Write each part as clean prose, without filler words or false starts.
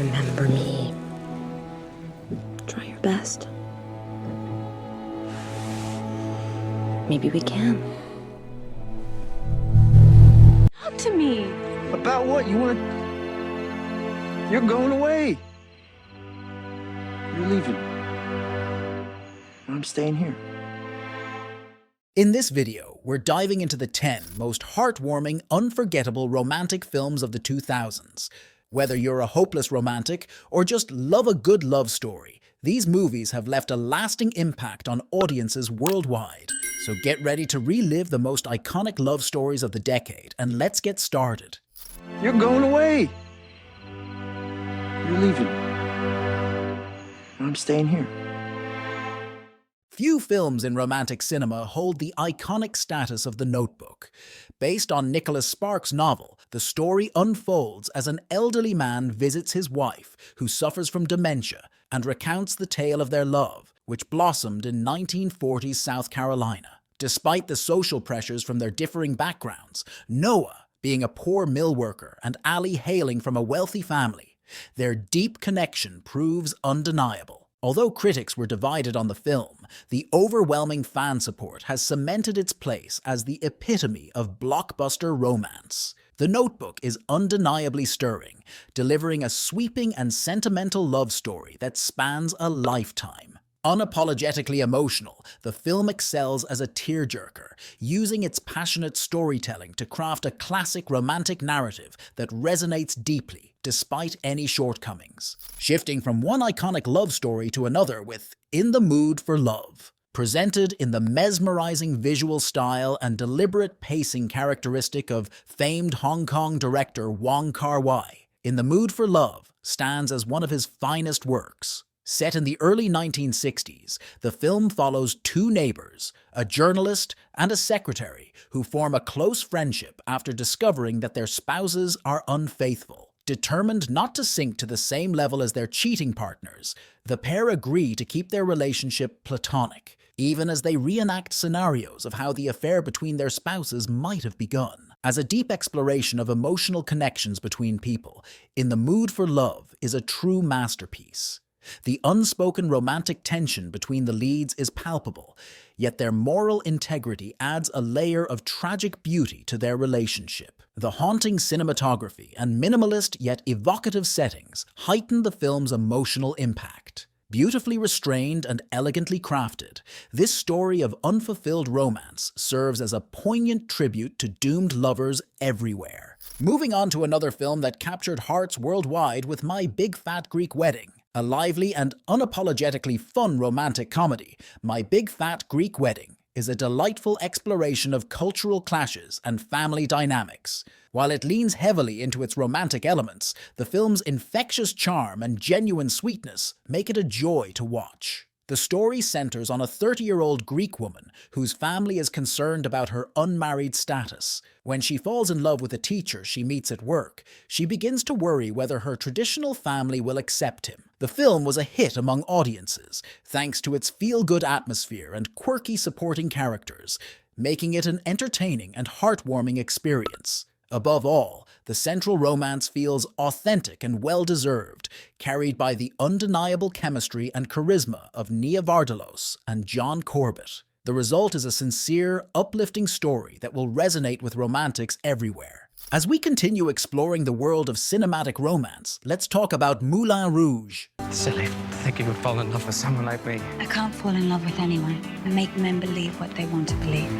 remember me. Try your best. Maybe we can. Talk to me. About what? You're going away. You're leaving. I'm staying here. In this video, we're diving into the 10 most heartwarming, unforgettable romantic films of the 2000s. Whether you're a hopeless romantic or just love a good love story, these movies have left a lasting impact on audiences worldwide. So get ready to relive the most iconic love stories of the decade, and let's get started. You're going away. You're leaving. I'm staying here. Few films in romantic cinema hold the iconic status of The Notebook. Based on Nicholas Sparks' novel, the story unfolds as an elderly man visits his wife, who suffers from dementia, and recounts the tale of their love, which blossomed in 1940s South Carolina. Despite the social pressures from their differing backgrounds, Noah being a poor mill worker and Ali hailing from a wealthy family, their deep connection proves undeniable. Although critics were divided on the film, the overwhelming fan support has cemented its place as the epitome of blockbuster romance. The Notebook is undeniably stirring, delivering a sweeping and sentimental love story that spans a lifetime. Unapologetically emotional, the film excels as a tearjerker, using its passionate storytelling to craft a classic romantic narrative that resonates deeply, despite any shortcomings. Shifting from one iconic love story to another with In the Mood for Love. Presented in the mesmerizing visual style and deliberate pacing characteristic of famed Hong Kong director Wong Kar-wai, In the Mood for Love stands as one of his finest works. Set in the early 1960s, the film follows two neighbors, a journalist and a secretary, who form a close friendship after discovering that their spouses are unfaithful. Determined not to sink to the same level as their cheating partners, the pair agree to keep their relationship platonic, even as they reenact scenarios of how the affair between their spouses might have begun. As a deep exploration of emotional connections between people, In the Mood for Love is a true masterpiece. The unspoken romantic tension between the leads is palpable, yet their moral integrity adds a layer of tragic beauty to their relationship. The haunting cinematography and minimalist yet evocative settings heighten the film's emotional impact. Beautifully restrained and elegantly crafted, this story of unfulfilled romance serves as a poignant tribute to doomed lovers everywhere. Moving on to another film that captured hearts worldwide with My Big Fat Greek Wedding. A lively and unapologetically fun romantic comedy, My Big Fat Greek Wedding is a delightful exploration of cultural clashes and family dynamics. While it leans heavily into its romantic elements, the film's infectious charm and genuine sweetness make it a joy to watch. The story centers on a 30-year-old Greek woman whose family is concerned about her unmarried status. When she falls in love with a teacher she meets at work, she begins to worry whether her traditional family will accept him. The film was a hit among audiences, thanks to its feel-good atmosphere and quirky supporting characters, making it an entertaining and heartwarming experience. Above all, the central romance feels authentic and well-deserved, carried by the undeniable chemistry and charisma of Nia Vardalos and John Corbett. The result is a sincere, uplifting story that will resonate with romantics everywhere. As we continue exploring the world of cinematic romance, let's talk about Moulin Rouge. Silly, thinking of falling in love with someone like me. I can't fall in love with anyone and make men believe what they want to believe.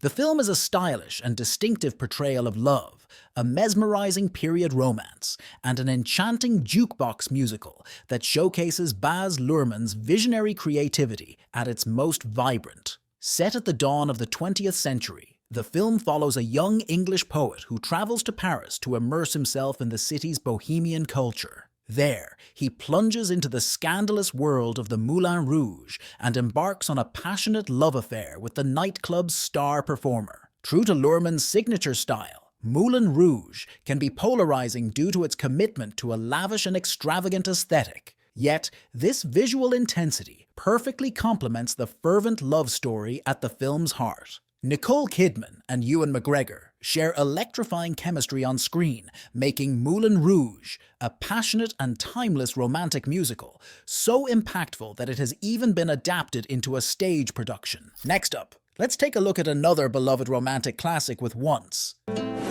The film is a stylish and distinctive portrayal of love, a mesmerizing period romance, and an enchanting jukebox musical that showcases Baz Luhrmann's visionary creativity at its most vibrant. Set at the dawn of the 20th century, the film follows a young English poet who travels to Paris to immerse himself in the city's bohemian culture. There, he plunges into the scandalous world of the Moulin Rouge and embarks on a passionate love affair with the nightclub's star performer. True to Luhrmann's signature style, Moulin Rouge can be polarizing due to its commitment to a lavish and extravagant aesthetic. Yet, this visual intensity perfectly complements the fervent love story at the film's heart. Nicole Kidman and Ewan McGregor share electrifying chemistry on screen, making Moulin Rouge a passionate and timeless romantic musical, so impactful that it has even been adapted into a stage production. Next up, let's take a look at another beloved romantic classic with Once.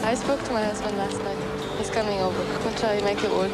I spoke to my husband last night. He's coming over. We'll try to make it work.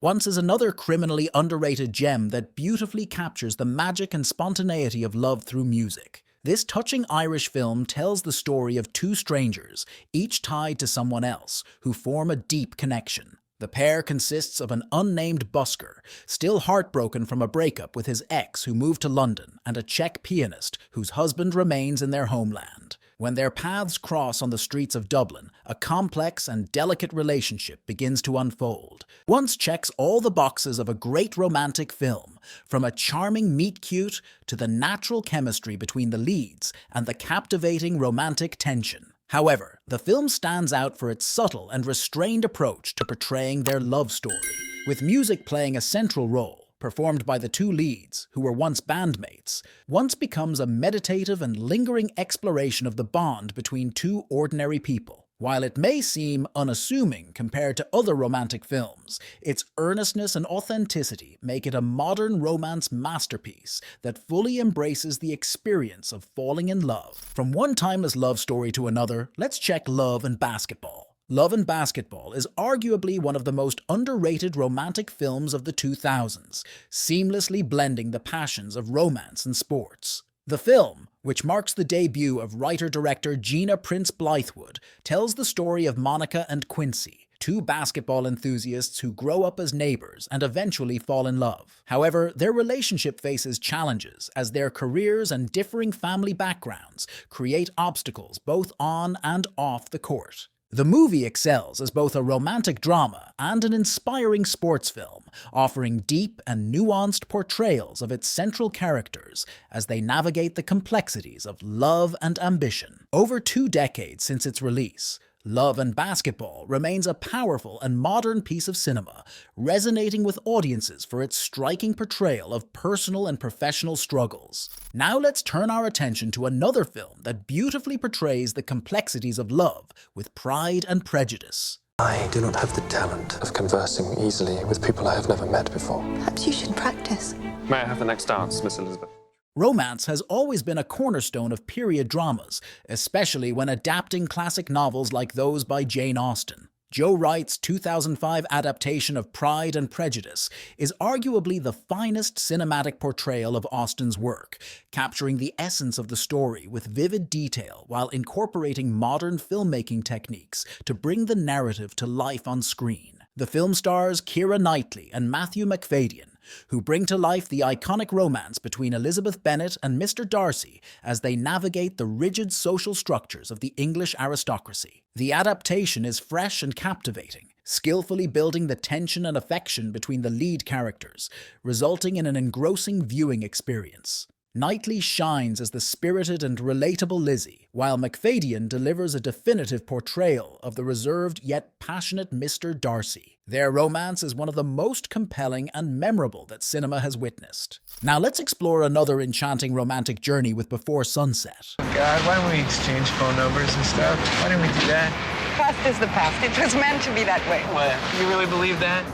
Once is another criminally underrated gem that beautifully captures the magic and spontaneity of love through music. This touching Irish film tells the story of two strangers, each tied to someone else, who form a deep connection. The pair consists of an unnamed busker, still heartbroken from a breakup with his ex who moved to London, and a Czech pianist whose husband remains in their homeland. When their paths cross on the streets of Dublin, a complex and delicate relationship begins to unfold. Once checks all the boxes of a great romantic film, from a charming meet-cute to the natural chemistry between the leads and the captivating romantic tension. However, the film stands out for its subtle and restrained approach to portraying their love story, with music playing a central role. Performed by the two leads, who were once bandmates, Once becomes a meditative and lingering exploration of the bond between two ordinary people. While it may seem unassuming compared to other romantic films, its earnestness and authenticity make it a modern romance masterpiece that fully embraces the experience of falling in love. From one timeless love story to another, let's check Love and Basketball. Love and Basketball is arguably one of the most underrated romantic films of the 2000s, seamlessly blending the passions of romance and sports. The film, which marks the debut of writer-director Gina Prince Bythewood, tells the story of Monica and Quincy, two basketball enthusiasts who grow up as neighbors and eventually fall in love. However, their relationship faces challenges as their careers and differing family backgrounds create obstacles both on and off the court. The movie excels as both a romantic drama and an inspiring sports film, offering deep and nuanced portrayals of its central characters as they navigate the complexities of love and ambition. Over 2 decades since its release, Love and Basketball remains a powerful and modern piece of cinema, resonating with audiences for its striking portrayal of personal and professional struggles. Now let's turn our attention to another film that beautifully portrays the complexities of love with Pride and Prejudice. I do not have the talent of conversing easily with people I have never met before. Perhaps you should practice. May I have the next dance, Miss Elizabeth? Romance has always been a cornerstone of period dramas, especially when adapting classic novels like those by Jane Austen. Joe Wright's 2005 adaptation of Pride and Prejudice is arguably the finest cinematic portrayal of Austen's work, capturing the essence of the story with vivid detail while incorporating modern filmmaking techniques to bring the narrative to life on screen. The film stars Keira Knightley and Matthew Macfadyen, who bring to life the iconic romance between Elizabeth Bennet and Mr. Darcy as they navigate the rigid social structures of the English aristocracy. The adaptation is fresh and captivating, skillfully building the tension and affection between the lead characters, resulting in an engrossing viewing experience. Knightley shines as the spirited and relatable Lizzie, while Macfadyen delivers a definitive portrayal of the reserved yet passionate Mr. Darcy. Their romance is one of the most compelling and memorable that cinema has witnessed. Now let's explore another enchanting romantic journey with Before Sunset. God, why don't we exchange phone numbers and stuff? Why didn't we do that? Past is the past. It was meant to be that way. What? You really believe that?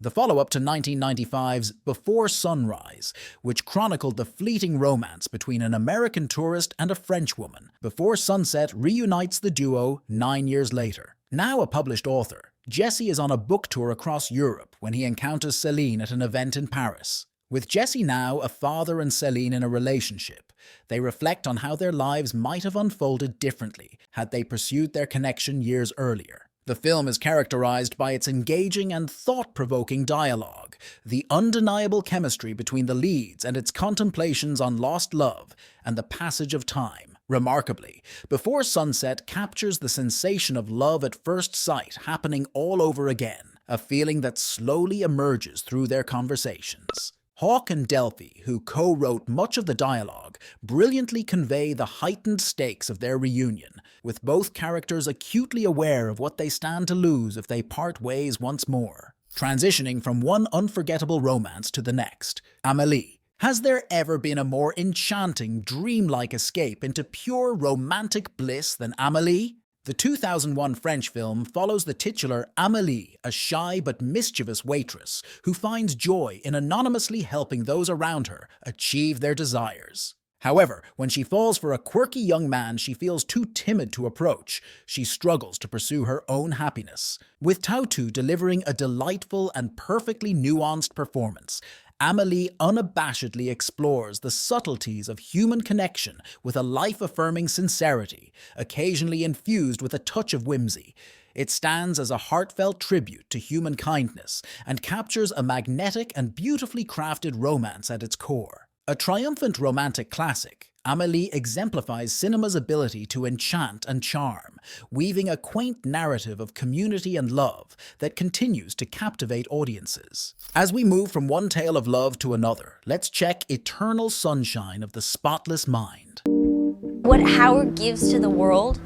The follow-up to 1995's Before Sunrise, which chronicled the fleeting romance between an American tourist and a French woman. Before Sunset reunites the duo 9 years later. Now a published author, Jesse is on a book tour across Europe when he encounters Céline at an event in Paris. With Jesse now a father and Céline in a relationship, they reflect on how their lives might have unfolded differently had they pursued their connection years earlier. The film is characterized by its engaging and thought-provoking dialogue, the undeniable chemistry between the leads and its contemplations on lost love and the passage of time. Remarkably, Before Sunset captures the sensation of love at first sight happening all over again, a feeling that slowly emerges through their conversations. Hawke and Delphi, who co-wrote much of the dialogue, brilliantly convey the heightened stakes of their reunion, with both characters acutely aware of what they stand to lose if they part ways once more. Transitioning from one unforgettable romance to the next, Amélie. Has there ever been a more enchanting, dreamlike escape into pure romantic bliss than Amélie? The 2001 French film follows the titular Amélie, a shy but mischievous waitress who finds joy in anonymously helping those around her achieve their desires. However, when she falls for a quirky young man she feels too timid to approach, she struggles to pursue her own happiness. With Tautu delivering a delightful and perfectly nuanced performance, Amélie unabashedly explores the subtleties of human connection with a life-affirming sincerity, occasionally infused with a touch of whimsy. It stands as a heartfelt tribute to human kindness and captures a magnetic and beautifully crafted romance at its core. A triumphant romantic classic, Amélie exemplifies cinema's ability to enchant and charm, weaving a quaint narrative of community and love that continues to captivate audiences. As we move from one tale of love to another, let's check Eternal Sunshine of the Spotless Mind. What Howard gives to the world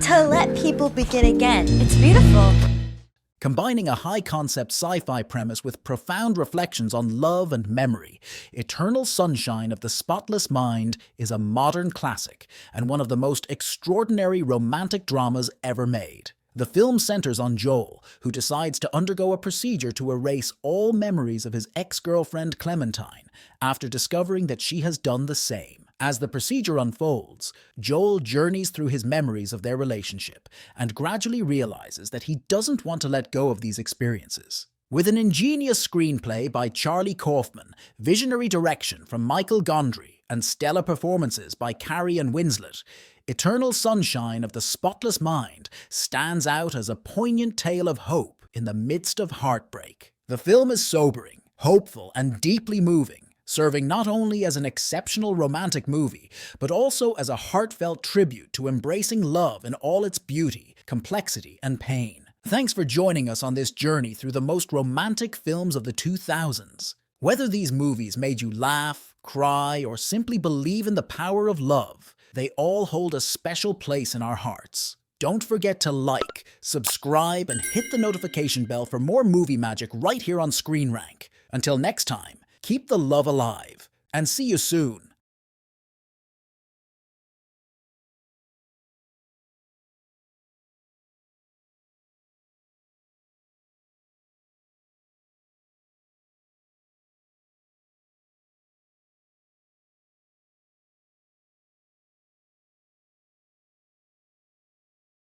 to let people begin again. It's beautiful. Combining a high-concept sci-fi premise with profound reflections on love and memory, Eternal Sunshine of the Spotless Mind is a modern classic and one of the most extraordinary romantic dramas ever made. The film centers on Joel, who decides to undergo a procedure to erase all memories of his ex-girlfriend Clementine after discovering that she has done the same. As the procedure unfolds, Joel journeys through his memories of their relationship and gradually realizes that he doesn't want to let go of these experiences. With an ingenious screenplay by Charlie Kaufman, visionary direction from Michael Gondry, and stellar performances by Carrie and Winslet, Eternal Sunshine of the Spotless Mind stands out as a poignant tale of hope in the midst of heartbreak. The film is sobering, hopeful, and deeply moving, serving not only as an exceptional romantic movie, but also as a heartfelt tribute to embracing love in all its beauty, complexity, and pain. Thanks for joining us on this journey through the most romantic films of the 2000s. Whether these movies made you laugh, cry, or simply believe in the power of love, they all hold a special place in our hearts. Don't forget to like, subscribe, and hit the notification bell for more movie magic right here on Screen Rank. Until next time, keep the love alive, and see you soon.